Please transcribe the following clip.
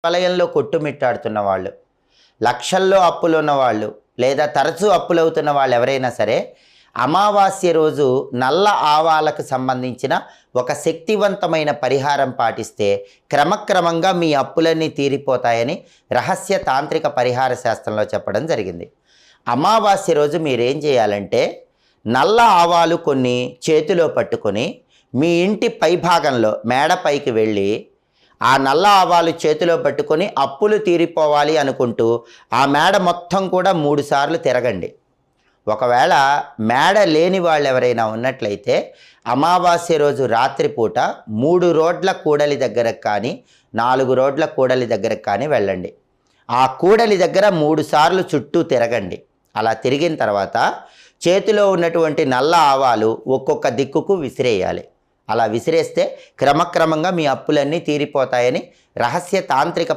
వలయంలో కొట్టుమిట్టాడుతున్న వాళ్ళు, లక్షల్లో అప్పులున్న వాళ్ళు, లేదా తరచూ అప్పులవుతున్న వాళ్ళు ఎవరైనా సరే అమావాస్య రోజు నల్ల ఆవాలకు సంబంధించిన ఒక శక్తివంతమైన పరిహారం పాటిస్తే క్రమక్రమంగా మీ అప్పులన్నీ తీరిపోతాయని రహస్య తాంత్రిక పరిహార శాస్త్రంలో చెప్పడం జరిగింది. అమావాస్య రోజు మీరేం చేయాలంటే నల్ల ఆవాలు కొన్ని చేతిలో పట్టుకొని మీ ఇంటి పైభాగంలో మేడపైకి వెళ్ళి ఆ నల్ల ఆవాలు చేతిలో పట్టుకొని అప్పులు తీరిపోవాలి అనుకుంటూ ఆ మేడ మొత్తం కూడా 3 సార్లు తిరగండి. ఒకవేళ మేడ లేని వాళ్ళు ఎవరైనా ఉన్నట్లయితే అమావాస్య రోజు రాత్రిపూట 3 రోడ్ల కూడలి దగ్గరకు కానీ 4 రోడ్ల కూడలి దగ్గరకు కానీ వెళ్ళండి. ఆ కూడలి దగ్గర 3 సార్లు చుట్టూ తిరగండి. అలా తిరిగిన తర్వాత చేతిలో ఉన్నటువంటి నల్ల ఆవాలు ఒక్కొక్క దిక్కుకు విసిరేయాలి. అలా విసిరేస్తే క్రమక్రమంగా మీ అప్పులన్నీ తీరిపోతాయని రహస్య తాంత్రిక